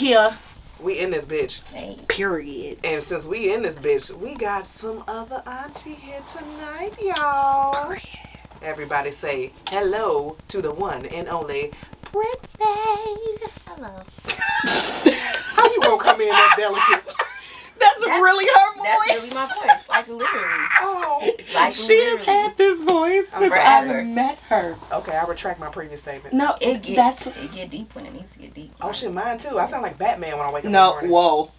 here. We in this bitch. Period. And since we in this bitch, we got some other auntie here tonight, y'all. Period. Everybody say hello to the one and only Brit. Hello. How you gonna come in that delicate? That's really her voice. That's really my voice. Like literally. Oh. Like she has had this voice since I've met her. Okay, I retract my previous statement. No, it get deep when it needs to get deep. Oh shit, mine too. I sound like Batman when I wake up in the morning. Whoa.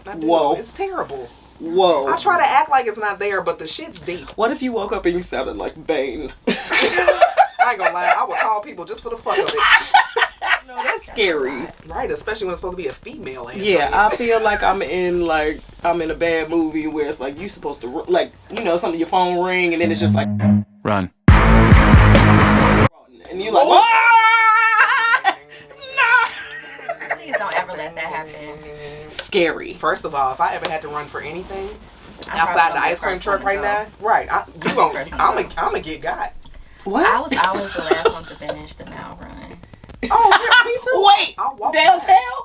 Whoa. It's terrible. Whoa. I try to act like it's not there, but the shit's deep. What if you woke up and you sounded like Bane? I ain't gonna lie, I would call people just for the fuck of it. No, that's scary. Right, especially when it's supposed to be a female answer. Yeah, I feel like I'm in a bad movie where it's like you supposed to something your phone ring and then it's just like run. And you like Please don't ever let that happen. Scary. First of all, if I ever had to run for anything outside the ice cream truck right now, right, I'm gonna get got. What? I was always the last one to finish the mile run. Oh, yeah, me too. Wait, downtown?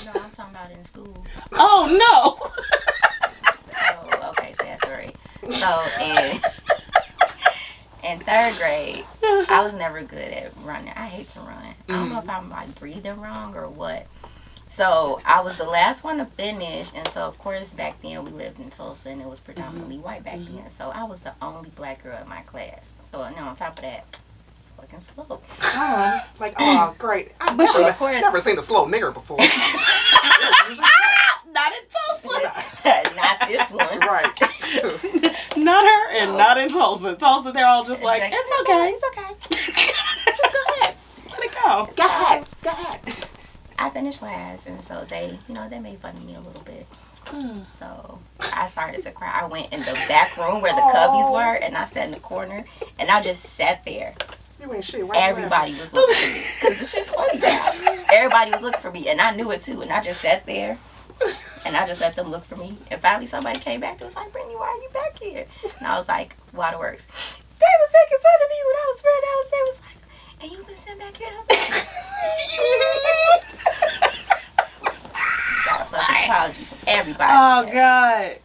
No, I'm talking about in school. Oh no. So okay, sad story. So in third grade, I was never good at running. I hate to run. I don't know if I'm like breathing wrong or what. So I was the last one to finish, and so of course back then we lived in Tulsa and it was predominantly white back then. So I was the only black girl in my class. So on top of that, it's fucking slow. Like, oh great. I've never seen a slow nigger before. Not in Tulsa. Not this one. Right. Not her and not in Tulsa. Tulsa, they're all just like, it's okay. It's okay. Just go ahead. Let it go. Go ahead. I finished last, and so they made fun of me a little bit. So I started to cry. I went in the back room where the cubbies were, and I sat in the corner, and I just sat there. You ain't shit. Everybody was looking for me because the shit's funny now. Everybody was looking for me, and I knew it too. And I just sat there, and I just let them look for me. And finally, somebody came back. They was like, "Brittany, why are you back here?" And I was like, "Waterworks." They was making fun of me when I was spread out. They was like, "And you been sitting back here?" Apology from everybody. Oh God.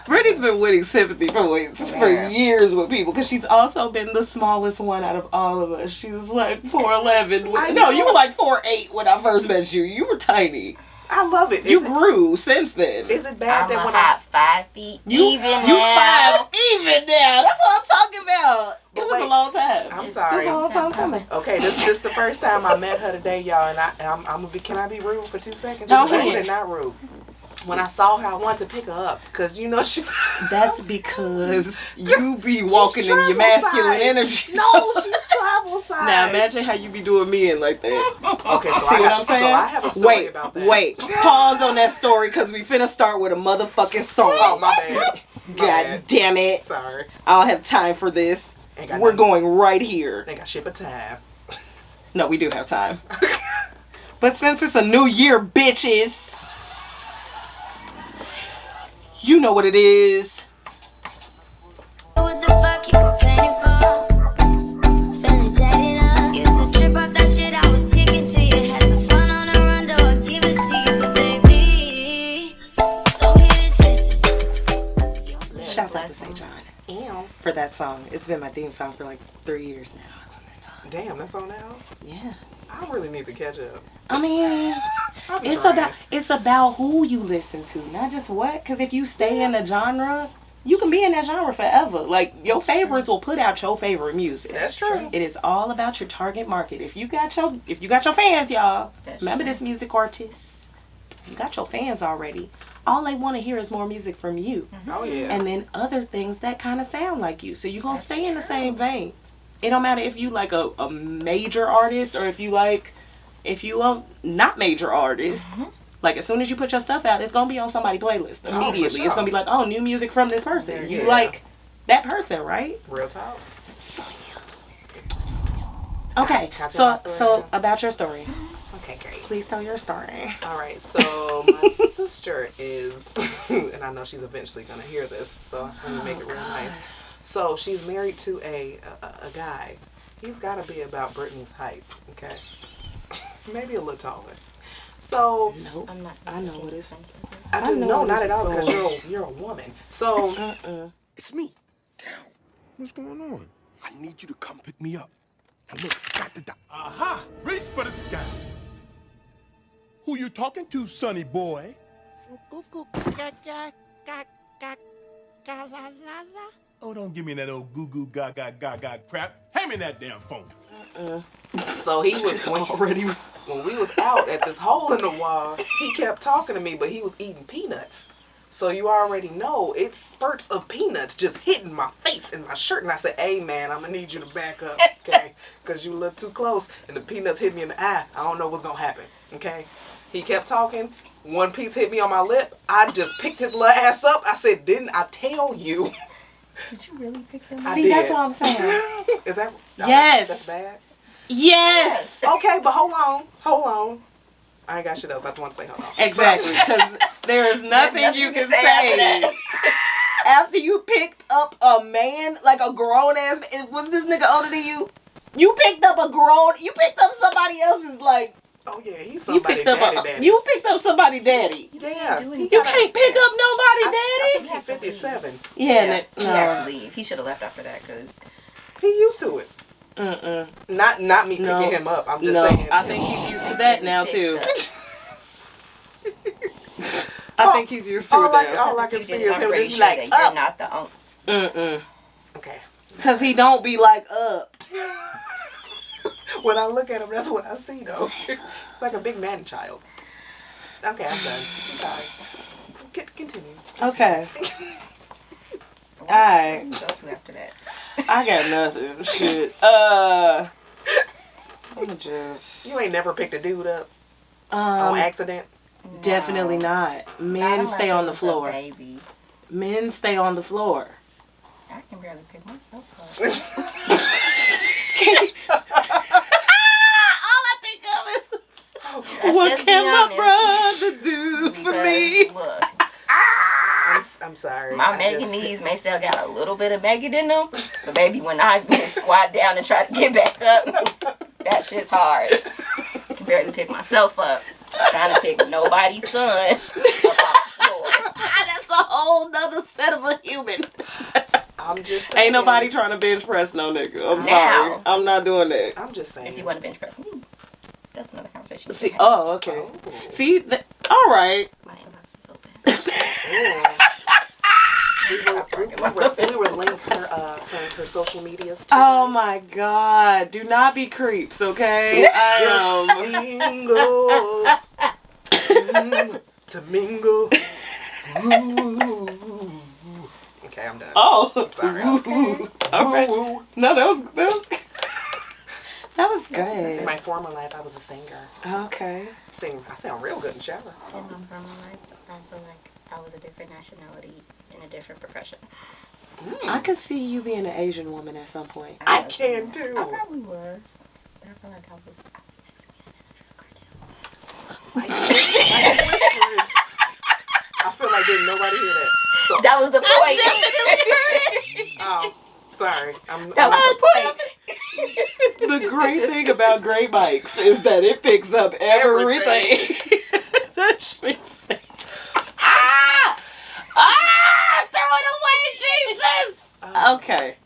Brittany's been winning sympathy points for years with people because she's also been the smallest one out of all of us. She was like 4'11". No, you were like 4'8" when I first met you. You were tiny. I love it. You grew since then. Is it bad that when I'm 5 feet even now? You 5 even now. That's what I'm talking about. It was a long time. I'm sorry. It was a long time coming. Okay, this is the first time I met her today, y'all, and I'm gonna be. Can I be rude for 2 seconds? No, not rude. When I saw her, I wanted to pick her up because you know she's. That's because you be walking in your masculine energy. No, she's travel size. Now imagine how you be doing men like that. Okay, so see what I'm saying? So I have a story about that. Wait. Pause on that story because we finna start with a motherfucking song. Oh my bad. God damn it. Sorry. I don't have time for this. We're going right here. Ain't got shit but time. No, we do have time. But since it's a new year, bitches. You know what it is. What the fuck you complaining for? Feeling jaded up. Used to trip off that shit I was kicking to you. Had some fun on the run, though I give it to you. But baby, don't get it twisted. Shout out to St. John for that song. It's been my theme song for like 3 years now. Damn, that's on now? Yeah. I really need to catch up. I mean, it's about who you listen to, not just what. Because if you stay in the genre, you can be in that genre forever. Like, your favorites will put out your favorite music. That's true. It is all about your target market. If you got your fans, y'all, remember this music artist. If you got your fans already, all they want to hear is more music from you. Oh yeah. And then other things that kind of sound like you. So you're gonna stay in the same vein. It don't matter if you like a major artist or if you a not major artist. Like, as soon as you put your stuff out, it's gonna be on somebody's playlist immediately. Oh, for sure. It's gonna be like, oh, new music from this person. You like that person, right? Real talk. Okay, so about your story. Okay, great. Please tell your story. All right, so my sister is, and I know she's eventually gonna hear this, so I'm gonna make it real nice. So she's married to a guy. He's got to be about Brittany's height, okay? Maybe a little taller. So Nope. I'm not. I know what it's. I I do know no, where not this at all, is because going. you're a woman. So It's me. What's going on? I need you to come pick me up. Now look, got the Aha! Race for the sky. Who you talking to, sonny boy? Oh, don't give me that old goo goo gaga crap. Hand me that damn phone. so he was when we was out at this hole in the wall, he kept talking to me, but he was eating peanuts. So you already know it's spurts of peanuts just hitting my face and my shirt. And I said, hey, man, I'm going to need you to back up, okay? Because you look too close and the peanuts hit me in the eye. I don't know what's going to happen, okay? He kept talking. One piece hit me on my lip. I just picked his little ass up. I said, didn't I tell you? Did you really pick him I up? See, did. that's what I'm saying. Is that Yes. That's bad? Yes. Okay, but hold on. I ain't got shit else. I just want to say hold on. Exactly, because there is nothing you can say after you picked up a man, like a grown ass. Was this nigga older than you? You picked up somebody else's, like. Oh yeah, he's somebody daddy. You picked up somebody daddy. Yeah. You can't pick up nobody daddy. I think he's 57. Yeah, He had to leave. He should have left after that because He used to it. Not me No. picking him up. I'm just No, saying. I think he's used to that now too. I think he's used to it now. all I can see is I'm him pretty just be sure like, that you're up. not the owner. Okay. Cause he don't be like up. When I look at him, that's what I see though. It's like a big man child. Okay, I'm done. I'm sorry. Continue. Okay. Alright. Who you go to after that? I got nothing. Shit. I'ma just. You ain't never picked a dude up on accident? Definitely not. Not Men unless stay it on the was a floor. baby. Men stay on the floor. I can barely pick myself up. All I think of is Let's what just be can my honest. brother do for Because, me? look, I'm sorry. my Mega knees may still got a little bit of Megan in them, but baby, when I squat down and try to get back up, that shit's hard. I can barely pick myself up. Trying to pick nobody's son up off the floor. That's a whole nother set of a human. I'm just saying. Ain't nobody trying to bench press no nigga. I'm sorry. Now. I'm not doing that. I'm just saying. If you want to bench press me, that's another conversation. See, oh, okay. See, all right. My inbox is open. We were link her social medias to Oh us. my God. Do not be creeps, okay? I Single to mingle. Ooh. Okay, I'm done. Oh. Sorry. Ooh. All right. Woo. No, that was good. In my former life, I was a singer. Okay. I sound real good in the shower. In my former life, I feel like I was a different nationality in a different profession. I could see you being an Asian woman at some point. I can too. I probably was. But I feel like I was Mexican in a cartel. I feel like didn't nobody hear that. So, That was the point. oh, sorry. That was the point. The great thing about great mics is that it picks up everything. That shit. Throw it away, Jesus. Okay.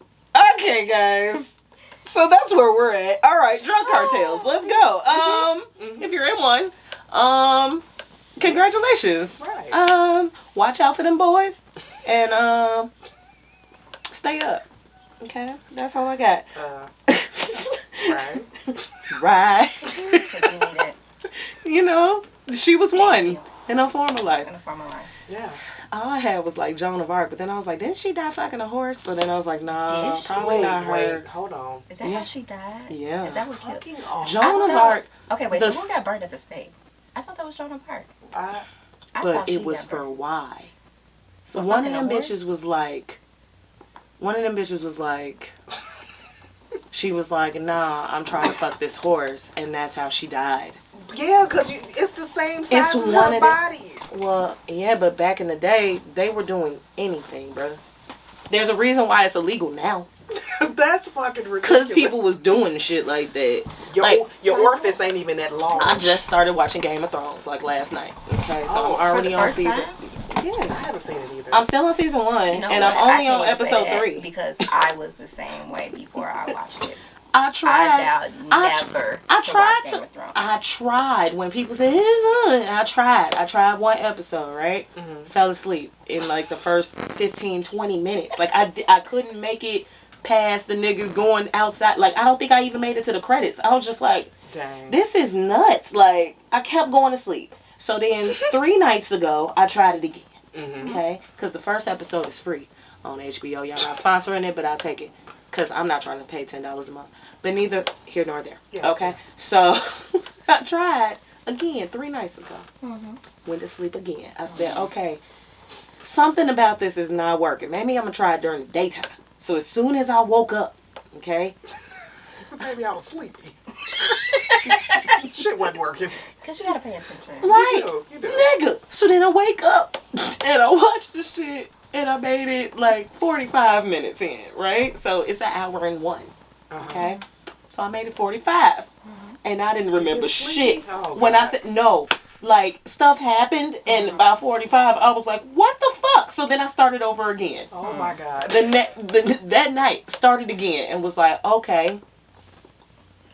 Okay, guys. So that's where we're at. All right, drug cartels. Let's go. If you're in one, congratulations. Right. Watch out for them boys and stay up. Okay, that's all I got. Right. Right. Because we need it You know, she was one you. in her former life. in a former life. Yeah. All I had was like Joan of Arc, but then I was like, didn't she die fucking a horse? So then I was like, nah, Did she? probably not her. Wait, hold on. Is that Yeah. how she died? Yeah. Is that what killed? Fucking oh. Joan of I thought- Arc, Okay, wait, The so who got burned at the stake? I thought that was Joan of Arc. I I but thought she it was got for burned. why? So For one of fucking them a horse? bitches was like, she was like, nah, I'm trying to fuck this horse, and that's how she died. yeah, cause it's the same size as one her of the- body. Well, yeah, but back in the day, they were doing anything, bro. There's a reason why it's illegal now. That's fucking ridiculous. Because people was doing shit like that. Your orifice ain't even that long. I just started watching Game of Thrones like last night. Okay, so I'm already on season. Yeah, I haven't seen it either. I'm still on season 1, You know and what? I'm only I on can't say episode that 3. because I was the same way before I watched it. I tried. I vowed never. I to tried watch to. Game of Thrones. I tried when people said it's on. I tried one episode, right? Fell asleep in like the first 15-20 minutes. Like I couldn't make it past the niggas going outside. Like I don't think I even made it to the credits. I was just like, dang, this is nuts. Like I kept going to sleep. So then 3 nights ago, I tried it again. Okay, because the first episode is free on HBO. Y'all not sponsoring it, but I'll take it. Because I'm not trying to pay $10 a month. But neither here nor there. Yeah. Okay? So, I tried again 3 nights ago. Went to sleep again. I said, okay, something about this is not working. Maybe I'm going to try it during the daytime. So, as soon as I woke up, okay? Maybe I was sleepy. Shit wasn't working. Because you got to pay attention. Right. You do. Nigga. So, then I wake up and I watch the shit. And I made it like 45 minutes in, right? So it's an hour and 1. Okay? So I made it 45. And I didn't remember shit. Oh, when I said no. Like stuff happened and by 45 I was like, what the fuck? So then I started over again. Oh my God. That night started again and was like, okay.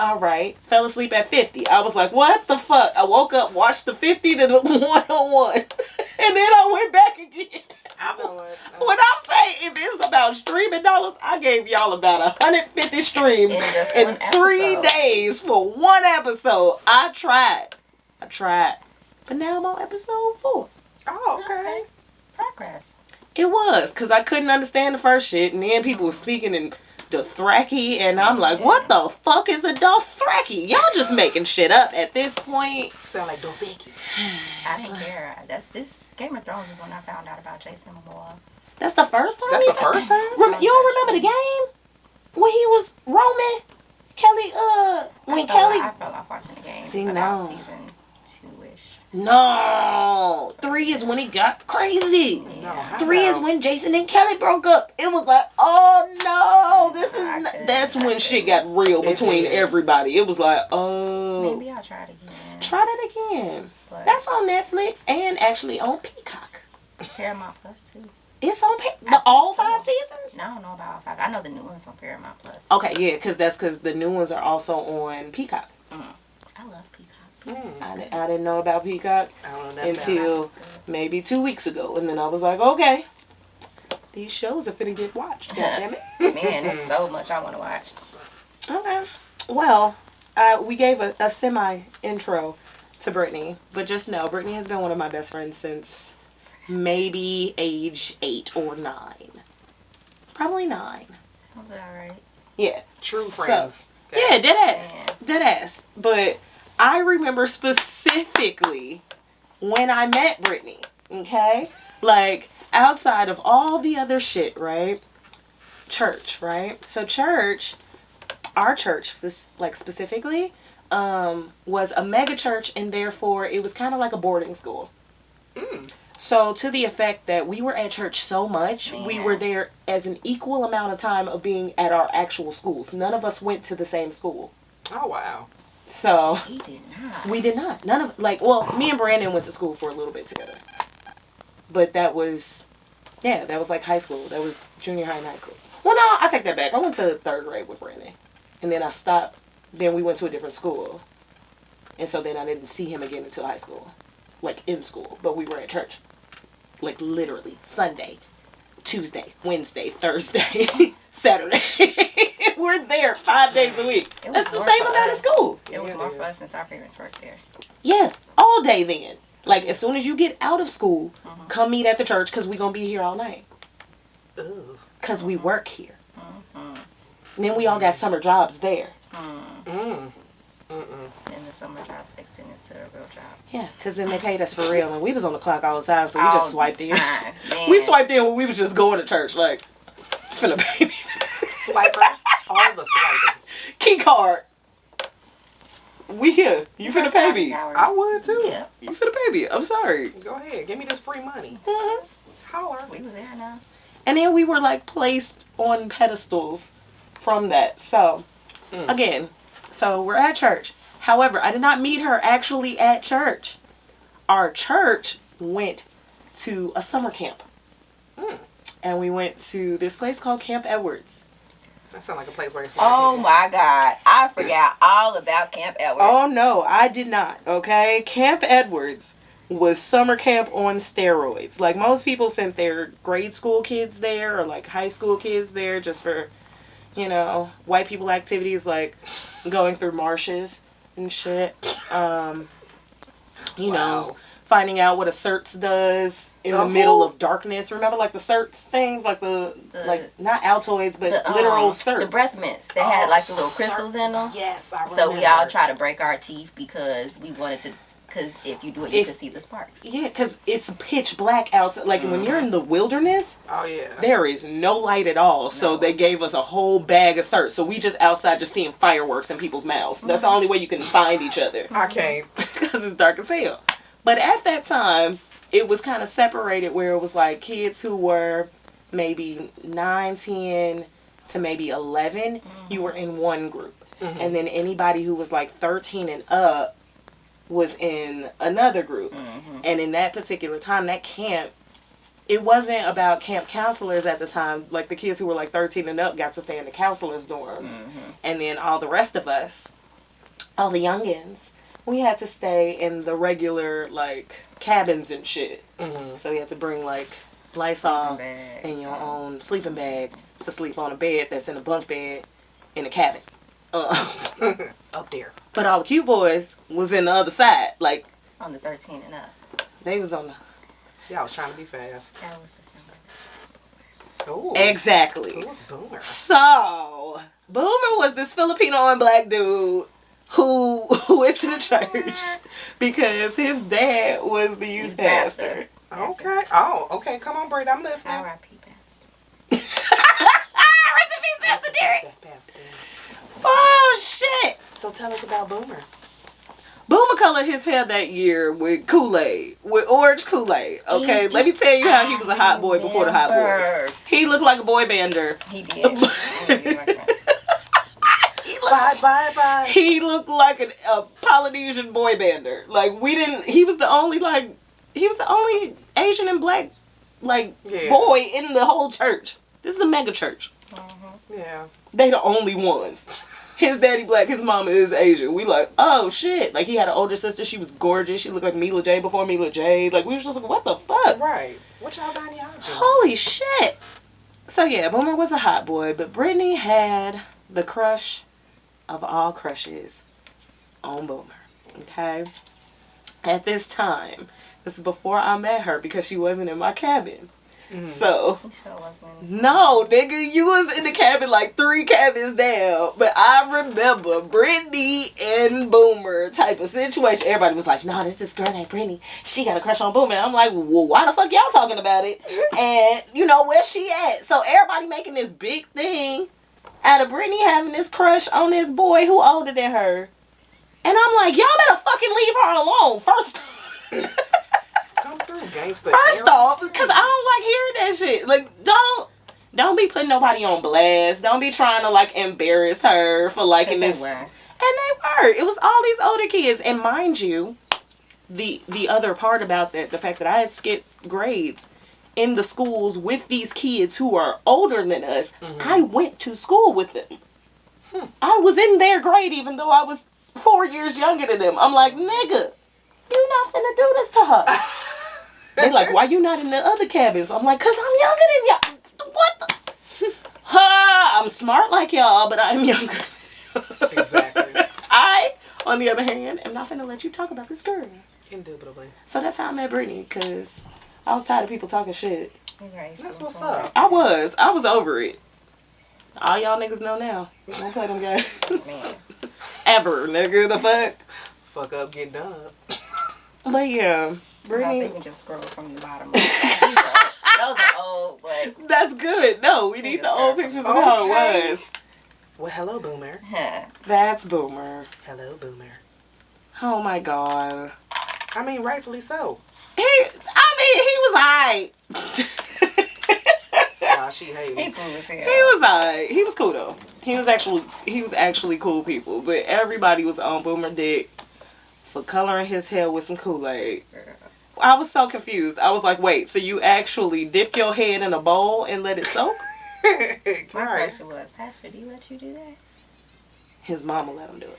Alright. Fell asleep at 50. I was like, what the fuck? I woke up, watched the 50 to the 101. And then I went back again. When I say if it's about streaming dollars, I gave y'all about 150 streams in 3 days for 1 episode. I tried. But now I'm on episode 4. Oh, okay. Progress. It was, because I couldn't understand the first shit, and then people were speaking in Dothraki, and I'm like, what the fuck is a Dothraki? Y'all just making shit up at this point. Sound like Dothraki. I didn't care. This Game of Thrones is when I found out about Jason Momoa. That's the first time? That's the first time? You don't remember the game? When he was roaming? Kelly, I fell off watching the game. See, about no. season 2-ish. No. 3 is when he got crazy. Yeah. 3 is when Jason and Kelly broke up. It was like, oh no, this is that's when shit got real between everybody. It was like, oh. Maybe I'll try it again. Try that again. But That's on Netflix and actually on Peacock. Paramount Plus too. It's on all 5 seasons? I don't know about all 5. I know the new one's on Paramount Plus. Okay, yeah, because the new ones are also on Peacock. I love Peacock. I didn't know about Peacock I don't know that until maybe 2 weeks ago, and then I was like, okay, these shows are finna get watched. Damn it. Man, there's so much I want to watch. Okay. Well, we gave a semi-intro to Brittany, but just know, Brittany has been one of my best friends since maybe age 8 or 9. Probably 9. Sounds alright. Yeah. True friends. Yeah, dead ass. Man. Dead ass. But I remember specifically when I met Brittany, okay? Like, outside of all the other shit, right? Church, right? So church, our church, like specifically, was a mega church, and therefore it was kind of like a boarding school. So to the effect that we were at church so much, we were there as an equal amount of time of being at our actual schools. None of us went to the same school. Oh, wow. So We did not. we did not. None of, like, well, me and Brandon went to school for a little bit together. But that was, yeah, that was like high school. That was junior high and high school. Well, no, I take that back. I went to 3rd grade with Brandon. And then I stopped. Then we went to a different school. And so then I didn't see him again until high school. Like, in school. But we were at church. Like, literally. Sunday, Tuesday, Wednesday, Thursday, Saturday. We're there 5 days a week. That's the same amount of school. It was more for us since our parents worked there. Yeah. All day then. Like, as soon as you get out of school, come meet at the church because we're going to be here all night. Because we work here. And then we all got summer jobs there. And the summer job extended to a real job. Yeah, because then they paid us for real. And we was on the clock all the time, so we just swiped in. Man. We swiped in when we was just going to church. Like, finna pay me. Swiper. All the swiping. Key card. We here. You finna pay me. I would too. Yep. You finna pay me. I'm sorry. Go ahead. Give me this free money. Holler. We was there now. And then we were like placed on pedestals from that. So, again, so we're at church. However, I did not meet her actually at church. Our church went to a summer camp. And we went to this place called Camp Edwards. That sounds like a place where it's Oh my God. I forgot all about Camp Edwards. Oh no, I did not. Okay? Camp Edwards was summer camp on steroids. Like, most people sent their grade school kids there or like high school kids there just for, you know, white people activities like going through marshes and shit. You know, finding out what a CERTS does in the middle of darkness. Remember, like, the CERTS things? Like, the like, not Altoids, but literal CERTS. The breath mints. They had, like, the little crystals in them. Yes, I remember. So we all try to break our teeth because we wanted to, because if you do it, you can see the sparks. Yeah, because it's pitch black outside. Like, when you're in the wilderness, there is no light at all. So they gave us a whole bag of CERTS. So we just outside just seeing fireworks in people's mouths. That's the only way you can find each other. I can't. Because it's dark as hell. But at that time, it was kind of separated where it was like kids who were maybe 9, 10 to maybe 11, you were in one group. And then anybody who was like 13 and up was in another group. And in that particular time, that camp, it wasn't about camp counselors at the time. Like, the kids who were like 13 and up got to stay in the counselors' dorms. And then all the rest of us, all the youngins, we had to stay in the regular, like, cabins and shit. So you had to bring, like, Lysol and your own sleeping bag to sleep on a bed that's in a bunk bed in a cabin. Up there. But all the cute boys was in the other side. Like, on the 13 and up. They was on the... Yeah, I was trying to be fast. That was the summer. Ooh. Exactly. Who was Boomer? So, Boomer was this Filipino and black dude who went to the church because his dad was the youth pastor. Okay. Oh, okay. Come on, Brit. I'm listening. R.I.P. Pastor. Rest in peace, Pastor Derek. Oh, shit. So tell us about Boomer. Boomer colored his hair that year with Kool-Aid, with orange Kool-Aid. Okay, let me tell you how he was a hot boy before the hot boys. He looked like a boy bander. He did. Bye. He looked like a Polynesian boy bander. Like, he was the only Asian and black, boy in the whole church. This is a mega church. Yeah. They the only ones. His daddy black, his mama is Asian. We like, oh shit. Like, he had an older sister. She was gorgeous. She looked like Mila J before Mila J. Like, we was just like, what the fuck? Right. What y'all got in y'all jeans? Holy shit. So yeah, Boomer was a hot boy, but Brittany had the crush of all crushes on Boomer. Okay? At this time, this is before I met her because she wasn't in my cabin. So, no, nigga, you was in the cabin like 3 cabins down. But I remember Brittany and Boomer type of situation. Everybody was like, no, this girl named Brittany. She got a crush on Boomer. And I'm like, well, why the fuck y'all talking about it? And, you know, where's she at? So everybody making this big thing out of Brittany having this crush on this boy who older than her. And I'm like, y'all better fucking leave her alone. First off, because I don't like hearing that shit. Like, don't be putting nobody on blast. Don't be trying to, like, embarrass her for liking this. And they were. It was all these older kids. And mind you, the other part about that, the fact that I had skipped grades in the schools with these kids who are older than us, I went to school with them. I was in their grade even though I was 4 years younger than them. I'm like, nigga, you not finna do this to her. They like, why you not in the other cabins? I'm like, 'cause I'm younger than y'all. What the? I'm smart like y'all, but I'm younger. Exactly. I, on the other hand, am not finna let you talk about this girl. Indubitably. So that's how I met Brittany, 'cause I was tired of people talking shit. That's what's up. I was over it. All y'all niggas know now. Don't play them games. Ever, nigga, the fuck. Fuck up, get done. But yeah, Brittany. You can just scroll from the bottom. Those are old, but that's good. No, we need the old pictures of how it was. Well, hello, Boomer. That's Boomer. Hello, Boomer. Oh my god. I mean, rightfully so. He was alright. Gosh, she hated. He cool as hell. He was alright. He was cool though. He was actually cool people. But everybody was on Boomer dick for coloring his hair with some Kool-Aid. I was so confused. I was like, wait, so you actually dipped your head in a bowl and let it soak? My question was, Pastor, do you let you do that? His mama let him do it.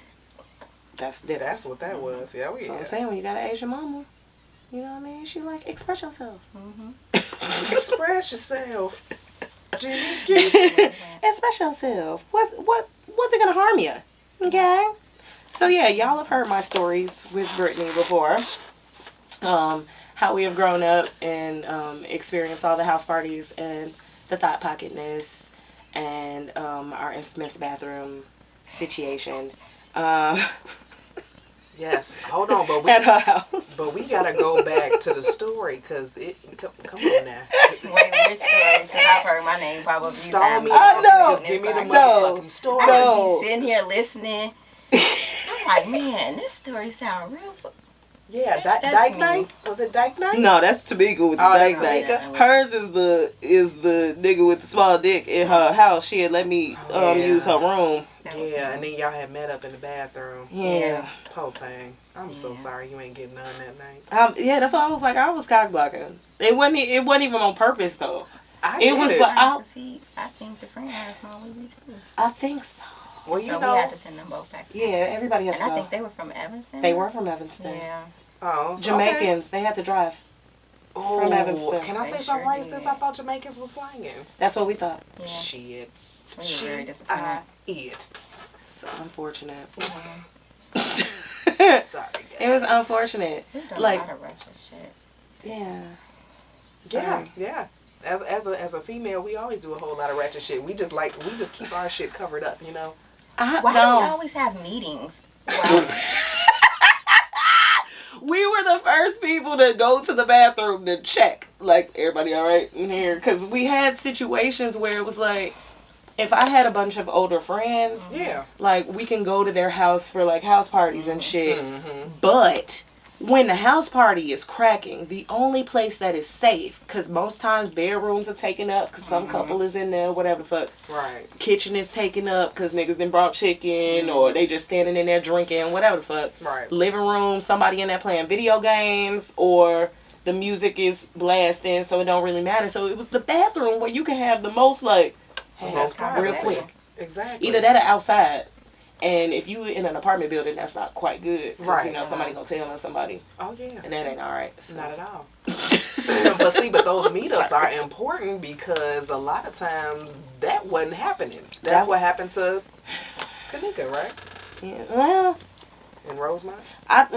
That's different. That's what that was. Yeah, So I'm saying, when you got an Asian mama, you know what I mean? She like, express yourself. Express yourself. Express yourself. What's it gonna harm you? Okay. So yeah, y'all have heard my stories with Brittany before. How we have grown up and experienced all the house parties and the thought pocketness and our infamous bathroom situation. Yes, hold on, but at her house. But we gotta go back to the story because come on now. Wait, which story? Because I've heard my name probably Stall me. I know. Just give me the No. motherfucking story. I just be sitting here listening. I'm like, man, this story sound real. Yeah, That's Dyke me. Night. Was it Dyke Night? No, that's Tamika with the that's dyke Tamika. night. Hers is the nigga with the small dick in her house. She had let me use her room. Yeah, and then y'all had met up in the bathroom. Yeah. Poor thing. I'm so sorry you ain't getting none that night. Yeah, that's why I was like, I was cock blocking. It wasn't even on purpose though. It was it. like I think the friend had a small baby too. I think so. Well, you So know. we had to send them both back. Yeah, everybody had And to I go. think they were from Evanston. They were from Evanston. Yeah. Oh, Jamaicans, they had to drive. Oh, from Evanston. can I They say something sure racist? did. I thought Jamaicans was slanging. That's what we thought. Yeah. Shit. We were very disappointed. It. So unfortunate. Sorry, guys. It was unfortunate. We've done Like- a lot of ratchet shit. Yeah. Yeah, Sorry. yeah. As a female, we always do a whole lot of ratchet shit. We just keep our shit covered up, you know. I Why do don't. we always have meetings? Wow. We were the first people to go to the bathroom to check, like, everybody all right in here? Because we had situations where it was like, if I had a bunch of older friends, Yeah. like, we can go to their house for, like, house parties and shit. Mm-hmm. But when the house party is cracking, the only place that is safe, because most times bedrooms are taken up because some couple is in there, whatever the fuck. Right. Kitchen is taken up because niggas done brought chicken or they just standing in there drinking, whatever the fuck. Right. Living room, somebody in there playing video games, or the music is blasting, so it don't really matter. So it was the bathroom where you can have the most, like, hey, Most real conversation. quick. Exactly. Either that or outside. And if you in an apartment building, that's not quite good. 'Cause, Right. you know, somebody gonna tell on somebody. Oh yeah. And that ain't alright. So. Not at all. but those meetups are important because a lot of times that wasn't happening. That's what happened to Kanika, right? Yeah, well, In Rosemont. at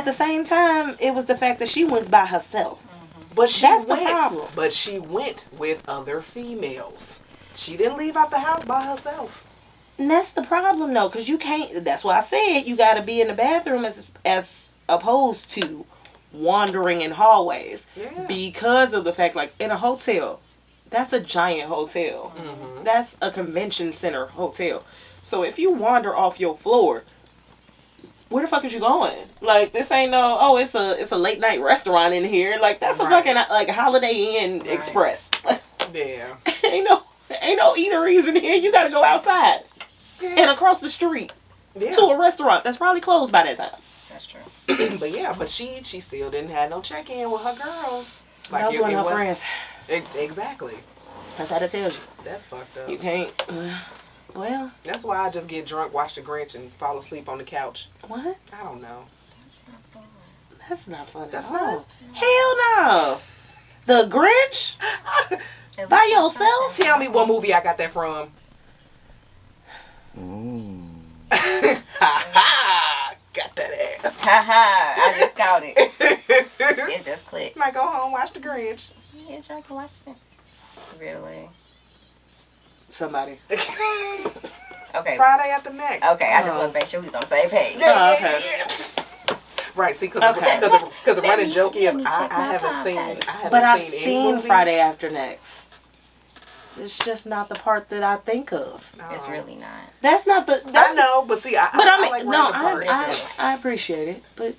the same time, it was the fact that she was by herself. But she That's went. the problem. But she went with other females. She didn't leave out the house by herself. And that's the problem, though, because you can't. That's why I said you got to be in the bathroom as opposed to wandering in hallways. Yeah. Because of the fact, like, in a hotel, that's a giant hotel. Mm-hmm. That's a convention center hotel. So if you wander off your floor, where the fuck is you going? Like, this ain't no, it's a late night restaurant in here. Like, that's a fucking, like, Holiday Inn Express. Yeah. ain't no eateries in here. You gotta go outside and across the street to a restaurant that's probably closed by that time. That's true. But she still didn't have no check-in with her girls. That was one of her friends. Exactly. That's how that tells you. That's fucked up. You can't. Well. That's why I just get drunk, watch The Grinch, and fall asleep on the couch. What? I don't know. That's not fun That's at all. not? Hell no. The Grinch? By yourself? Tell me what movie I got that from. Ha ha! Got that ass. Haha, I just caught it. It just clicked. Might go home, watch The Grinch. Yeah, try to watch it. Really? Somebody. Okay. Friday after next. Okay, I just want to make sure we was on the same page. Oh, okay. Right, see, because Okay. the running joke is let me check I my haven't podcast. seen But I've any seen movies. Friday After Next. It's just not the part that I think of. No. It's really not. That's not the. That's I know, but see, I I like mean, no, random parts. I appreciate it, but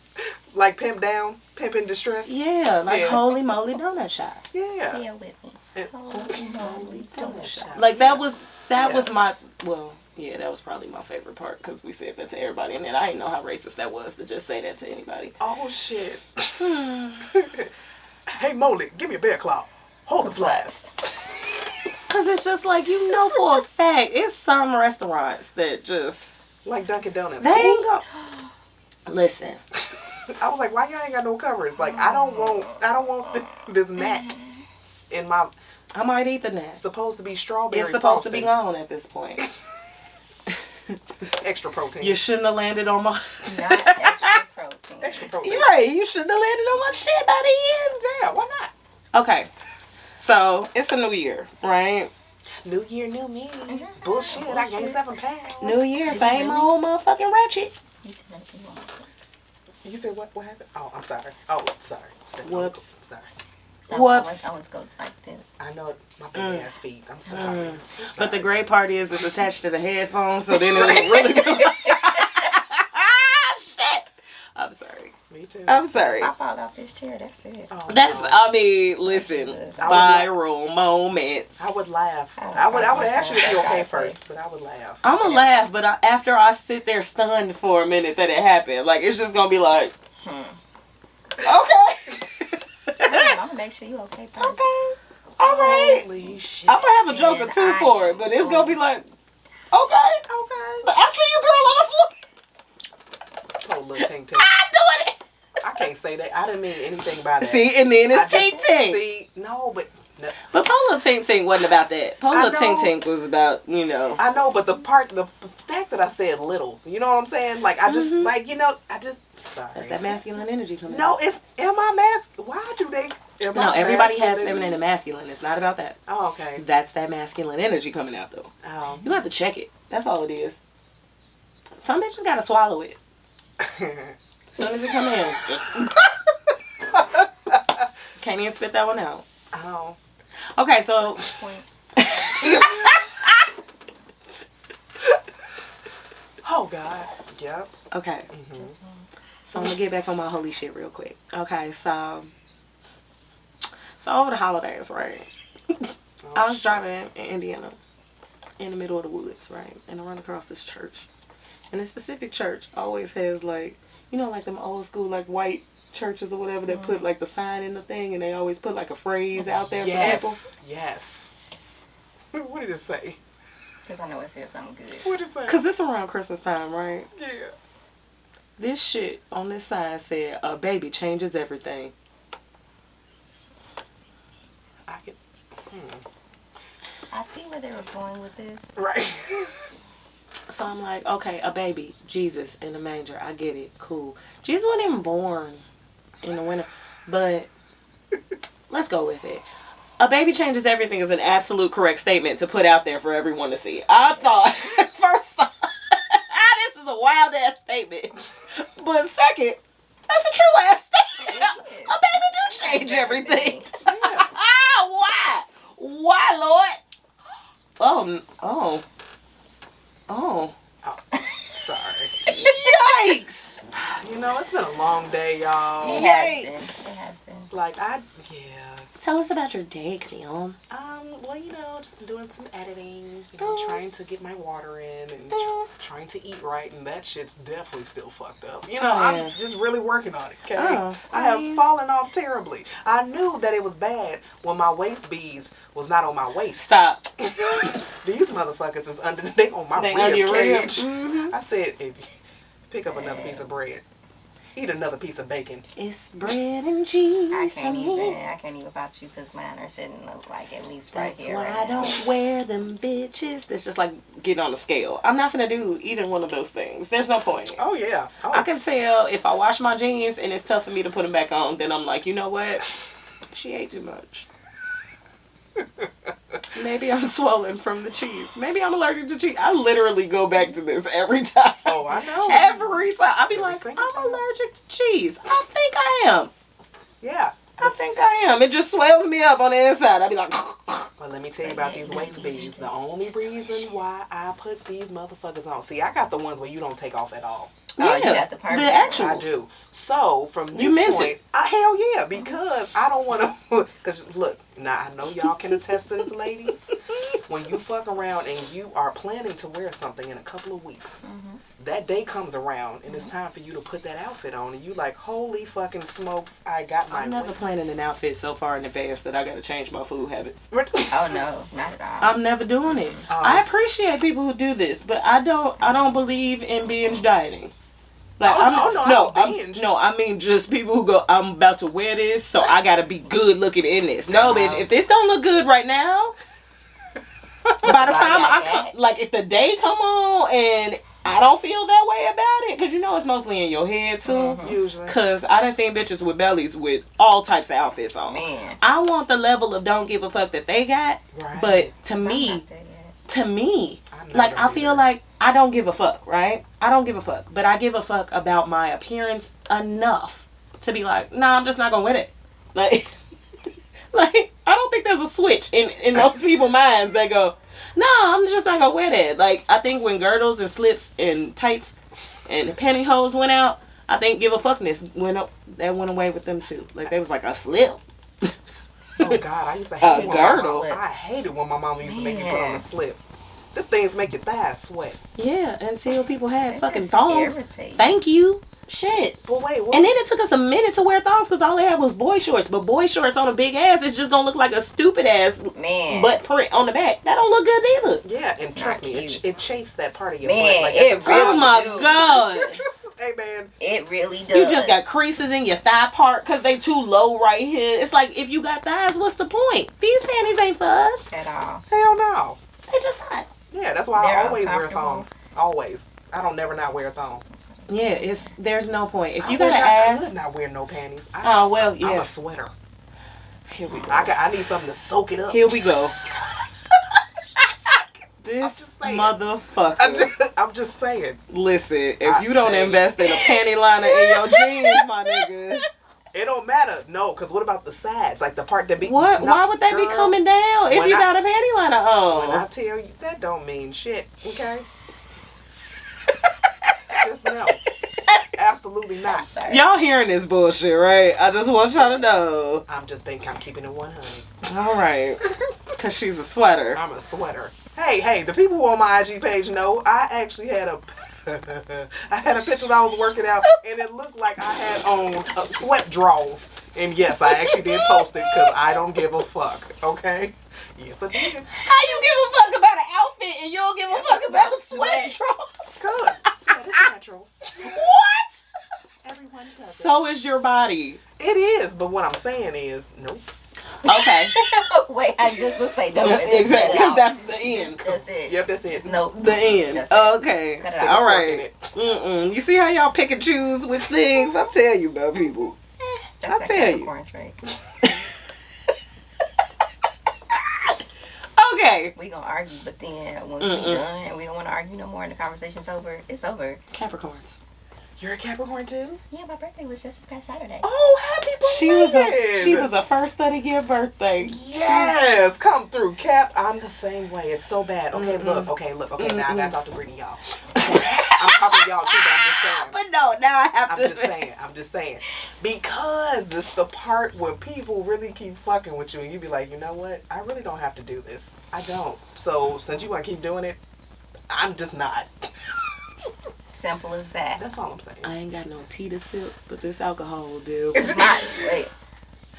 Like Pimp Down, Pimp in Distress. yeah, like Yeah. Holy Moly Donut Shop. Yeah. See you with me. Holy moly donut shop. Like that was my, well, yeah, that was probably my favorite part because we said that to everybody, and then I didn't know how racist that was to just say that to anybody. Oh shit. Hey Molly, give me a bear claw. Hold the flies. Cause it's just like, you know, for a fact, it's some restaurants that just Like Dunkin' Donuts. they ain't go. Listen, I was like, why y'all ain't got no covers? Like, I don't want this gnat in my. I might eat the gnat. Supposed to be strawberry. It's supposed to frosting. be gone at this point. Extra protein. You shouldn't have landed on my. Not extra protein. Extra protein. You're right. You shouldn't have landed on my shit by the end. Yeah, why not? Okay, so it's a new year, right? New year, new me. Bullshit. I gained 7 pounds. New year, same old motherfucking ratchet. You said what? What happened? Oh, I'm sorry. Oh, sorry. Whoops. Sorry. Whoops. I want to go like this. I know my big ass feet. I'm so sorry. I'm so But the sorry. great part is it's attached to the headphones, so then it will really go. Shit. I'm sorry. Me too. I'm sorry. If I fall off this chair, that's it. Oh, That's, no. I mean, listen, viral moments. I would laugh. I would ask you if you're okay first, but I would laugh. I'm gonna laugh, but after I sit there stunned for a minute that it happened, like, it's just gonna be like, okay. I'm going to make sure you okay first. Okay. All right. Holy shit. I'm gonna have a joke or two for it, but it's gonna be like, okay. I see you, girl, on the floor. Oh, little ting ting. I'm doing it. I can't say that. I didn't mean anything by that. See, and then I it's just- Tink Tink. See, no, but. No. But Polo Tink Tink wasn't about that. Polo I know. Tink Tink was about, you know. I know, but the fact that I said little, you know what I'm saying? Like, I just, like, you know, sorry. That's that masculine energy coming No, out. it's, am I masculine? Why do they? No, everybody has feminine and masculine. It's not about that. Oh, okay. That's that masculine energy coming out, though. Oh. You have to check it. That's all it is. Some bitches gotta swallow it. As soon as it come in, just can't even spit that one out. Oh. Okay, so Oh, God. Yep. okay. So I'm gonna get back on my holy shit real quick. Okay, so over the holidays, right? I was driving in Indiana, in the middle of the woods, right? And I run across this church. And this specific church always has, like, you know, like them old school, like, white churches or whatever that put, like, the sign in the thing, and they always put, like, a phrase out there for people. Yes. What did it say? Because I know it says something good. What did it say? Because this around Christmas time, right? Yeah. This shit on this sign said, "A baby changes everything." I can. I see where they were going with this. Right. So I'm like, okay, a baby, Jesus in the manger. I get it. Cool. Jesus wasn't even born in the winter. But let's go with it. A baby changes everything is an absolute correct statement to put out there for everyone to see. I thought, first off, this is a wild ass statement. But second, that's a true ass statement. A baby do change everything. Why? Why, Lord? Oh. Sorry. Yikes! You know, it's been a long day, y'all. It has been. Like, yeah. Tell us about your day, Clem. Well, you know, just been doing some editing, you know, trying to get my water in and trying to eat right, and that shit's definitely still fucked up. You know, I'm just really working on it, okay? I have fallen off terribly. I knew that it was bad when my waist beads was not on my waist. Stop. These motherfuckers is they on my They under rib your rib. cage. I said, if you pick up another piece of bread, eat another piece of bacon. It's bread and cheese. I can't even about you because mine are sitting like at least right That's here. why right I now. don't wear them bitches. That's just like getting on a scale. I'm not gonna do either one of those things. There's no point. Oh, yeah. Oh. I can tell if I wash my jeans and it's tough for me to put them back on, then I'm like, you know what? She ate too much. Maybe I'm swollen from the cheese. Maybe I'm allergic to cheese. I literally go back to this every time. Oh, I know. Every time. I be Every like, single I'm time. allergic to cheese. I think I am. Yeah. I think I am. It just swells me up on the inside. I be like, Well, let me tell you about these waist beads. The only reason why I put these motherfuckers on. See, I got the ones where you don't take off at all. Oh, you got the perfect one. actual. I do. So, from this You meant point, it. hell yeah, because I don't want to, because look, Now, I know y'all can attest to this, ladies. When you fuck around and you are planning to wear something in a couple of weeks, that day comes around and it's time for you to put that outfit on, and you like, holy fucking smokes, I got my I'm never planning an outfit so far in advance that I got to change my food habits. Oh no, not at all. I'm never doing it. I appreciate people who do this, but I don't believe in binge dieting. Like, I mean just people who go, I'm about to wear this, so I gotta be good looking in this. No, bitch, if this don't look good right now, by the time like if the day come on and I don't feel that way about it, because you know it's mostly in your head too. Usually. Because I done seen bitches with bellies with all types of outfits on. Man. I want the level of don't give a fuck that they got, but to me, like, I feel like I don't give a fuck, right? I don't give a fuck. But I give a fuck about my appearance enough to be like, nah, I'm just not going to wear it. Like, I don't think there's a switch in those people's minds that go, nah, I'm just not going to wear that. Like, I think when girdles and slips and tights and pantyhose went out, I think give a fuckness that went away with them too. Like, they was like a slip. Oh, God, I used to hate a girdle. I hated when my mama used to make me put on a slip. The things make your thighs sweat. Yeah, until people had fucking thongs. Irritate. Thank you. Shit. But wait, what? And then it took us a minute to wear thongs because all they had was boy shorts. But boy shorts on a big ass is just gonna look like a stupid ass butt print on the back. That don't look good either. Yeah, and trust me, it chafes that part of your Man, butt. Like it really oh my God. Hey man, it really does. You just got creases in your thigh part because they too low right here. It's like, if you got thighs, what's the point? These panties ain't for us. At all. Hell no. They just not. Yeah, that's why I always wear thongs. Always. I don't never not wear a thong. Yeah, there's no point. If you got got an I ass. could not wear no panties. Yeah. I'm a sweater. Here we go. I need something to soak it up. Here we go. This motherfucker. I'm just saying. Listen, if you don't invest in a panty liner in your jeans, my nigga. It don't matter. No, because what about the sides? Like the part that be... What? Why would they be coming down if you got a panty liner on? When I tell you, that don't mean shit, okay? Just no. Absolutely not. Y'all hearing this bullshit, right? I just want y'all to know. I'm keeping it 100. All right. Because she's a sweater. I'm a sweater. Hey, the people who on my IG page know I actually had a picture that I was working out, and it looked like I had on sweat draws. And yes, I actually did post it because I don't give a fuck, okay? Yes, I did. How you give a fuck about an outfit and you don't give a fuck about sweat draws? Because sweat is natural. What? Everyone does it. So is your body. It is, but what I'm saying is, nope. Okay. Wait, I just gonna say no. Exactly, because that's the end. That's it. Yep, that's it. Nope. The end. Okay. Cut it out. All right. You see how y'all pick and choose with things? I tell you about people. I tell you. Okay. We gonna argue, but then once we done and we don't want to argue no more and the conversation's over, it's over. Capricorns. You're a Capricorn too? Yeah, my birthday was just this past Saturday. Oh, happy birthday! She was a first study year birthday. Yes, come through, Cap. I'm the same way. It's so bad. Okay, look. Now I gotta talk to Brittany, y'all. I'm talking to y'all too, but I'm just saying. But no, now I have to. I'm just saying. Because it's the part where people really keep fucking with you and you be like, you know what? I really don't have to do this. I don't. So since you want to keep doing it, I'm just not. Simple as that. That's all I'm saying. I ain't got no tea to sip, but this alcohol will do. It's not. Wait.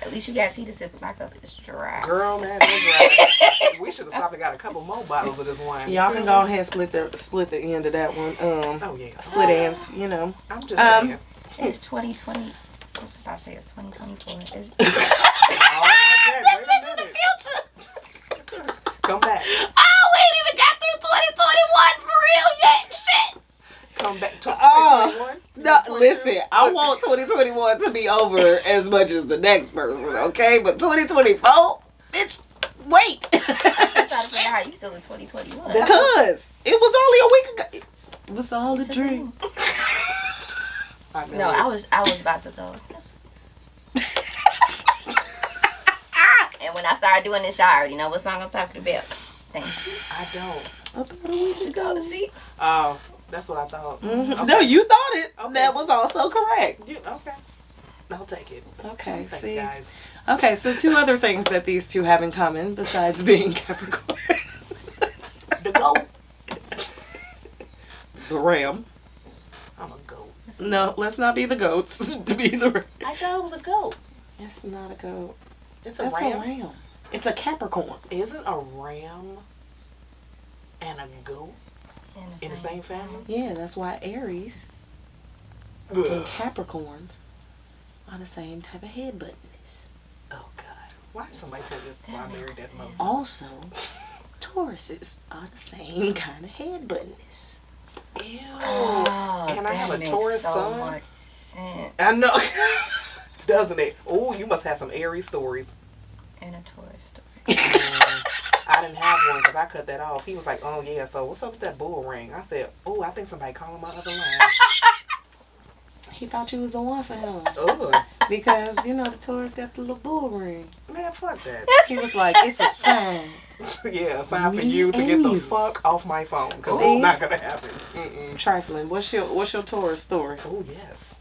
At least you got tea to sip. My cup is dry. Girl, man, it's dry. We should have stopped and got a couple more bottles of this wine. Y'all can go ahead and split the end of that one. Oh yeah. Split ends, you know. I'm just saying. It's 2020. I was about to say it's 2024. It's oh my God! Wait a minute. Come back. Oh, we ain't even got through 2021 for real yet. Shit. Come back to 2021. No, listen, I want 2021 to be over as much as the next person, okay? But 2024, bitch, wait. I'm trying to figure out how you still in 2021. Because it was only a week ago. It was all a dream. No, I was about to go. And when I started doing this, y'all already know what song I'm talking about. Thank you. I don't. About a week ago. Go to see. Oh, that's what I thought. Mm-hmm. Okay. No, you thought it. Okay. That was also correct. Okay. I'll take it. Okay, Thanks, see. guys. Okay, so 2 other things that these 2 have in common besides being Capricorn. The goat. The ram. I'm a goat. No, let's not be the goats. To be the ram. I thought it was a goat. It's not a goat. It's a That's ram. a ram. It's a Capricorn. Isn't a ram and a goat in the same family? Yeah, that's why Aries and Capricorns are the same type of head buttonness. Oh God! Why did somebody tell me before I married that mother? Also, Tauruses are the same kind of head buttonness. Ew! Oh, and I have a makes Taurus so son. much sense. I know, doesn't it? Oh, you must have some Aries stories. And a Taurus story. I didn't have one because I cut that off. He was like, "Oh yeah, so what's up with that bull ring?" I said, "Oh, I think somebody calling my other line." He thought you was the one for him. Oh, Because, you know, the Taurus got the little bull ring. man, fuck that. He was like, it's a sign. Yeah, a sign for Me you to get and the you. fuck off my phone because See? it's not gonna happen. Mm-mm. Trifling. What's your Taurus story? Oh yes.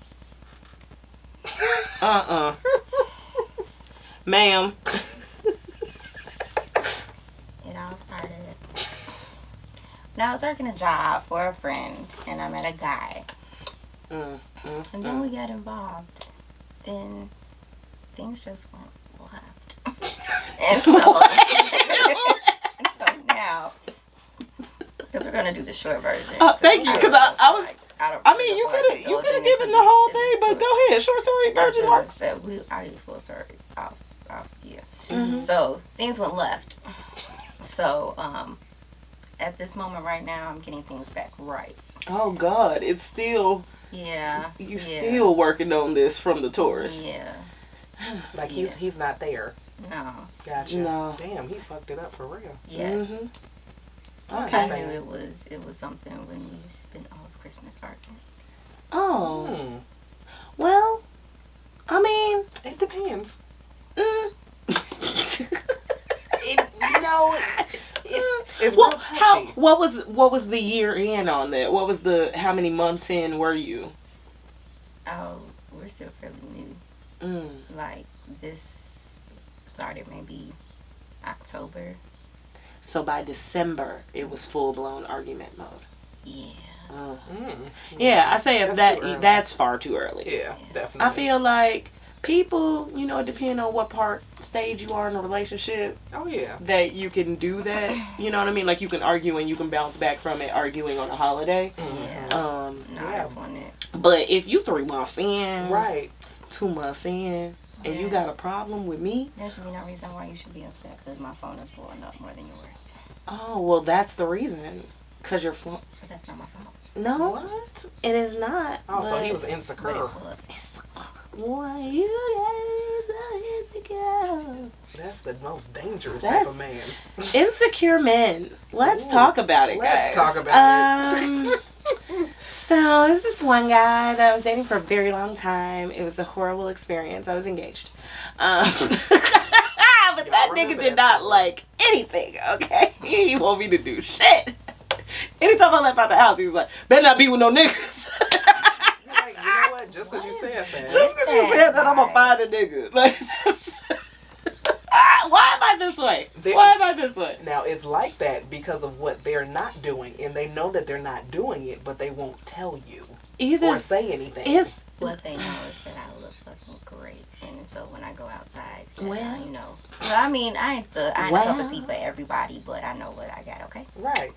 Ma'am. It all started when I was working a job for a friend, and I met a guy. And then we got involved. Then things just went left. and so now, because we're gonna do the short version. Thank you, because I was. I mean, you could have given the whole thing, but go ahead. Short story, virgin works. I did full story off yeah. Mm-hmm. So things went left. So at this moment right now, I'm getting things back right. Oh God, it's still. Yeah. You still working on this from the Taurus. Yeah. Like he's not there. No. Gotcha. No. Damn, he fucked it up for real. Yes. Mhm. I Okay. knew it was something when we spent all of Christmas arguing. Oh. Hmm. Well, I mean. It depends. It's Well, real touchy. what was the year in on that? What was how many months in were you? Oh, we're still fairly new. Like this started maybe October. So by December, it was full blown argument mode. Yeah. Yeah, I say if That's too early. that's far too early. Yeah, definitely. I feel like people, you know, depending on what stage you are in a relationship, Oh yeah. that you can do that. You know what I mean? Like you can argue and you can bounce back from it arguing on a holiday. Yeah. Um, No, Yeah. that's one it. but if you 3 months in, Right. 2 months in, and you Yeah. got a problem with me, There should be no reason why you should be upset because my phone is blowing up more than yours. oh well, that's the reason. Cause your phone. But that's not my fault. No, What? it is not. Oh, so he but- was insecure. Look, Why you guys are insecure? That's the most dangerous That's- type of man. Insecure men. Let's Ooh, talk about it, let's guys. talk about it. So, there's this one guy that I was dating for a very long time. It was a horrible experience. I was engaged. But that Y'all nigga remember did that not story. like anything, okay? He want me to do shit. Anytime I left out the house, he was like, better not be with no niggas. You're like, you know what? Just because you said that. Just because you said that, I'm going to find a nigga. Like, that's... Why am I this way? Why am I this way? Now, it's like that because of what they're not doing, and they know that they're not doing it, but they won't tell you Either or say anything. it's... what they know is that I look fucking great, and so when I go outside, Well. you know. Well, I mean, I ain't the cup of tea for everybody, but I know what I got. Okay. Right.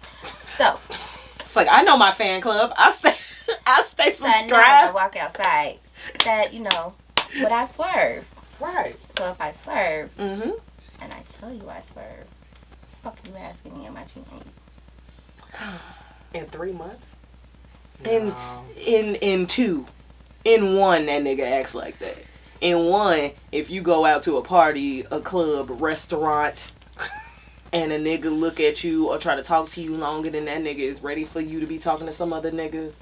So, It's like, I know my fan club. I stay so I know when I subscribed. walk outside that but I swerve. Right. So if I swerve Mm-hmm. and I tell you I swerve, fuck you asking me am I cheating? In 3 months? In No. in 2. In 1, that nigga acts like that. In 1, if you go out to a party, a club, a restaurant, and a nigga look at you or try to talk to you longer than that nigga is ready for you to be talking to some other nigga,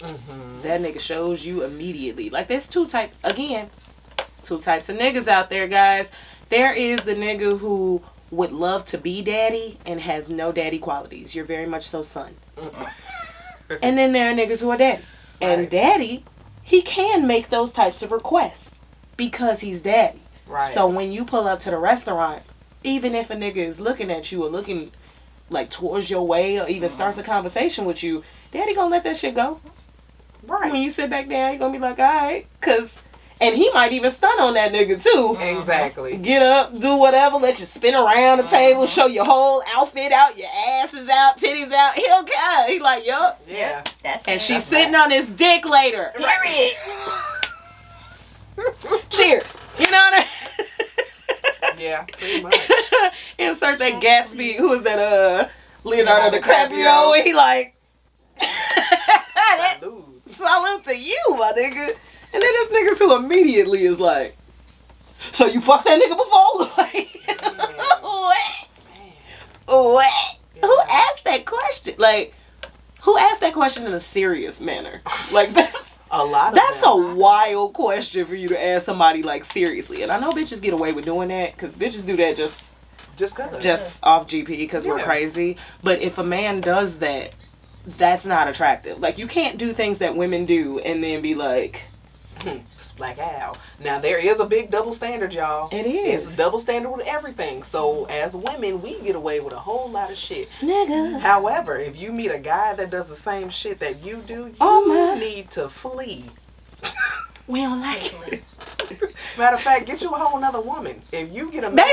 that nigga shows you immediately. Like, there's 2 types of niggas out there, guys. There is the nigga who would love to be daddy and has no daddy qualities. You're very much so son. And then there are niggas who are daddy. And Right. daddy, he can make those types of requests because he's daddy. Right. So when you pull up to the restaurant, even if a nigga is looking at you or looking like towards your way or even starts a conversation with you, daddy gonna let that shit go. Right. When you sit back down, you're gonna be like, alright, and he might even stun on that nigga too. Exactly. Get up, do whatever, let you spin around the table, show your whole outfit out, your ass is out, titties out. He don't care. He like, yup. Yeah. And she's sitting on his dick later. Period. Cheers. You know what I mean? Yeah, pretty much. Insert that Gatsby. Who is that? Leonardo DiCaprio. He like, salute to you, my nigga. And then there's niggas who immediately is like, so you fucked that nigga before? Like, what? Yeah. Who asked that question? Like, who asked that question in a serious manner? Like, that's a lot of that's them. a wild question for you to ask somebody, like, seriously. And I know bitches get away with doing that because bitches do that just off GP because we're crazy. But if a man does that, that's not attractive. Like, you can't do things that women do and then be like, black out. Now there is a big double standard, y'all. It is. It's a double standard with everything. So as women, we get away with a whole lot of shit. Nigga. However, if you meet a guy that does the same shit that you do, you need to flee. We don't like it. Matter of fact, get you a whole nother woman. If you get a man,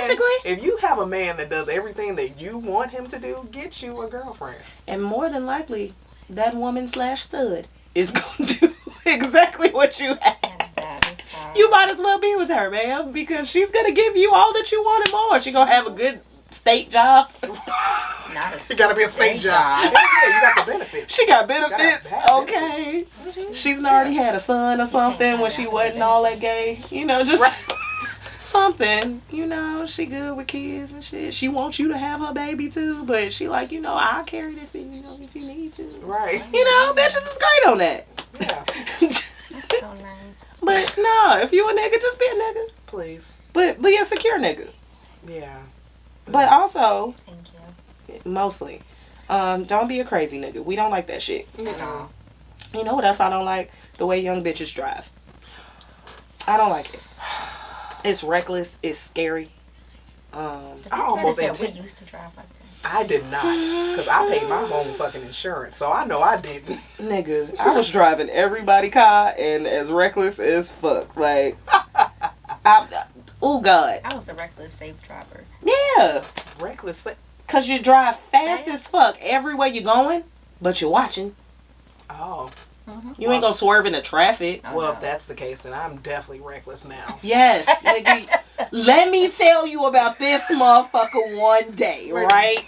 if you have a man that does everything that you want him to do, get you a girlfriend. And more than likely, that woman/stud is gonna do exactly what you have. You might as well be with her, man, because she's gonna give you all that you want and more. She gonna have a good state job. It gotta be a state job. Yeah, you got the benefits. She got benefits. Okay. She's already had a son or something when she wasn't all that gay. You know, just something. You know, she good with kids and shit. She wants you to have her baby too, but she like, you know, I'll carry this, you know, if you need to. Right. You know, bitches is great on that. Yeah. That's so nice. But no, if you a nigga, just be a nigga. Please. But be a secure nigga. Yeah. But also, thank you. Mostly, don't be a crazy nigga. We don't like that shit. No. You know what else I don't like? The way young bitches drive. I don't like it. It's reckless. It's scary. I almost we used to drive like that. I did not, because I paid my own fucking insurance, so I know I didn't. Nigga, I was driving everybody's car and as reckless as fuck. Like, oh God. I was the reckless safe driver. Yeah. Reckless safe? Because you drive fast as fuck everywhere you're going, but you're watching. Oh. You ain't gonna swerve into traffic. Well, if that's the case, then I'm definitely reckless now. Yes. Nigga, let me tell you about this motherfucker one day, right?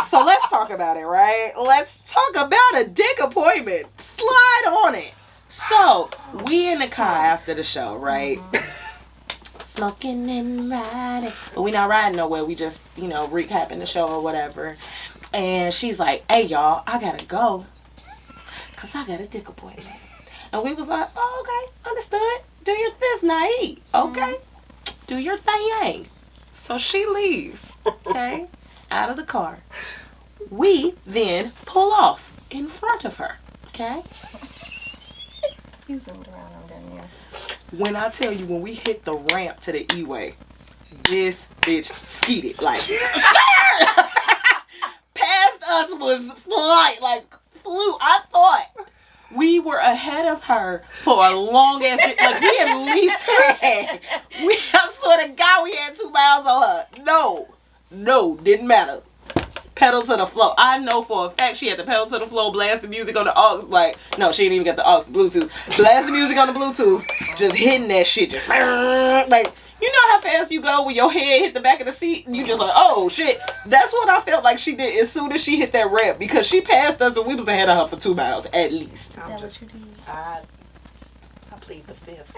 So let's talk about it, right? Let's talk about a dick appointment. Slide on it. So, we in the car after the show, right? Smoking and riding. But we not riding nowhere. We just, you know, recapping the show or whatever. And she's like, hey, y'all, I gotta go. Because I got a dick appointment. And we was like, oh, okay, understood. Do your this night. Okay. Do your thing. So she leaves, okay, out of the car. We then pull off in front of her, okay? You zoomed around on them, yeah. When I tell you, when we hit the ramp to the E-way, this bitch skeeted. Like, past us was flight, like, flew. I thought we were ahead of her for a long ass, like we at least had, I swear to God, we had 2 miles on her. No, didn't matter. Pedal to the floor. I know for a fact she had the pedal to the floor, blast the music on the aux. Like, no, she didn't even get the aux, Bluetooth. Blast the music on the Bluetooth, just hitting that shit, just like, you know how fast you go when your head hit the back of the seat and you just like, oh shit. That's what I felt like she did as soon as she hit that ramp, because she passed us and we was ahead of her for 2 miles at least. I plead the fifth.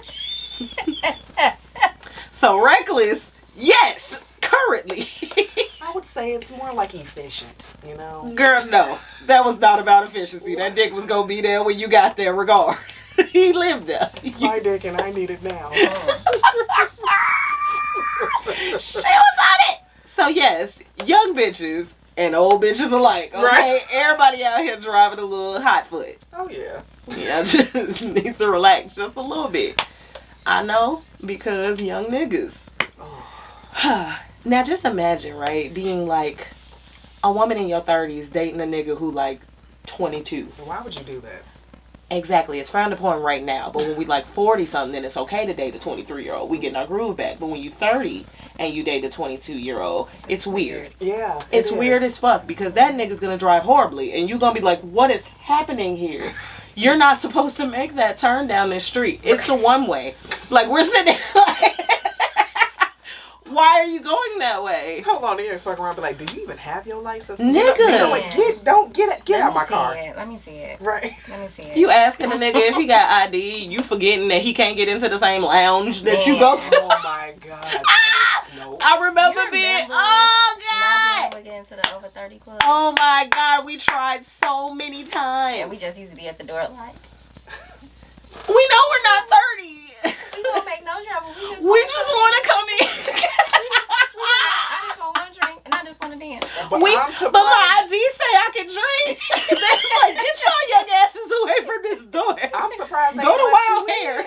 So reckless, yes, currently. I would say it's more like efficient, you know? Girl, no. That was not about efficiency. That dick was gonna be there when you got there regard. He lived there. It's my dick and I need it now. She was on it. So yes, young bitches and old bitches alike. Okay, right. Everybody out here driving a little hot foot. Oh yeah. Yeah, just need to relax just a little bit. I know, because young niggas. Now just imagine, right, being like a woman in your 30s dating a nigga who like 22. Why would you do that? Exactly. It's frowned upon right now. But when we like 40 something, then it's okay to date a 23-year-old. We getting our groove back. But when you 30 and you date a 22-year-old, it's weird. Yeah. It's weird as fuck because that nigga's gonna drive horribly and you're gonna be like, what is happening here? You're not supposed to make that turn down this street. It's a one way. Like we're sitting like why are you going that way? Hold on, here and fuck around, be like, do you even have your license? Nigga. You know what? Get out my car. Let me see it. Right. Let me see it. You asking a nigga if he got ID, you forgetting that he can't get into the same lounge that you go to. Oh my God. No. I remember being, oh Not God. being able to get into the over 30 club. Oh my God, we tried so many times. And we just used to be at the door like, We know we're not 30. we don't make no trouble. We just want to come in. I just want one drink and I just want to dance. But But my ID say I can drink. That's like, get your young asses away from this door. I'm surprised they Go to let Wild you Hair. in.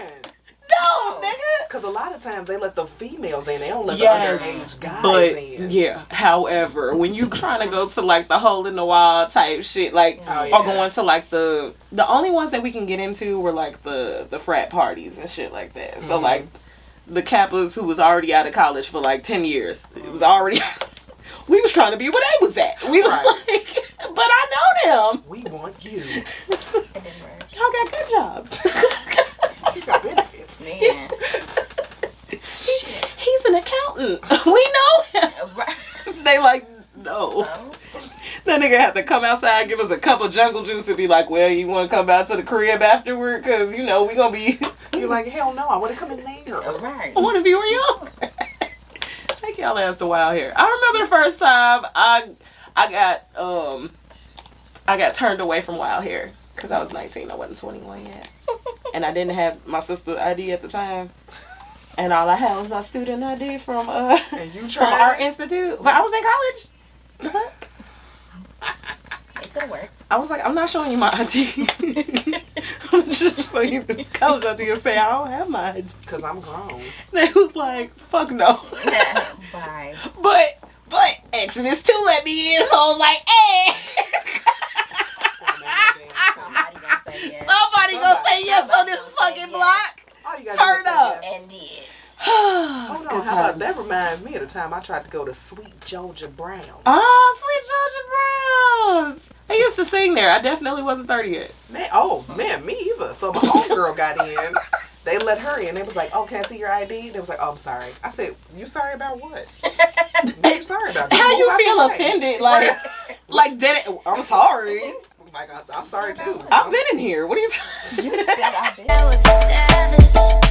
No, nigga. Because a lot of times they let the females in. They don't let Yes, the underage guys but in. yeah. However, when you trying to go to like the hole in the wall type shit, like Oh, yeah. or going to like the only ones that we can get into were like the frat parties and shit like that. So like the Kappas who was already out of college for like 10 years, it was already. We was trying to be where they was at. We was like, but I know them. We want you. It didn't work. Y'all got good jobs. You got benefits. Man. He's an accountant. We know him. Right. They like, no. So, That nigga had to come outside, give us a cup of jungle juice and be like, well, you want to come out to the crib afterward? Because, you know, we going to be... You're like, hell no, I want to come in there. right. I want to be where you are. Take y'all ass to Wild Hair. I remember the first time I got turned away from Wild Hair because I was 19. I wasn't 21 yet. And I didn't have my sister's ID at the time. And all I had was my student ID from And you from tried Art it? Institute. But I was in college. It could work. I was like, I'm not showing you my ID. I'm just showing you this college ID and say I don't have my ID. Because I'm grown. They was like, fuck no. Bye. But Exodus 2 let me in, so I was like, hey. Somebody gonna say yes. Somebody gonna say yes on this fucking block. All you gotta Turn do is say up. yes. And did. Hold on, how about that reminds me of the time I tried to go to Sweet Georgia Brown. Oh, Sweet Georgia Browns. I used to sing there. I definitely wasn't 30 yet. Man, me either. So my homegirl got in. They let her in. They was like, oh, can I see your ID? They was like, oh, I'm sorry. I said, you sorry about what? What you sorry about? How Move you out feel the way. offended? Like did it? I'm sorry. Like, I'm sorry too. I've been in here. What are you talking You said I did. I was a savage.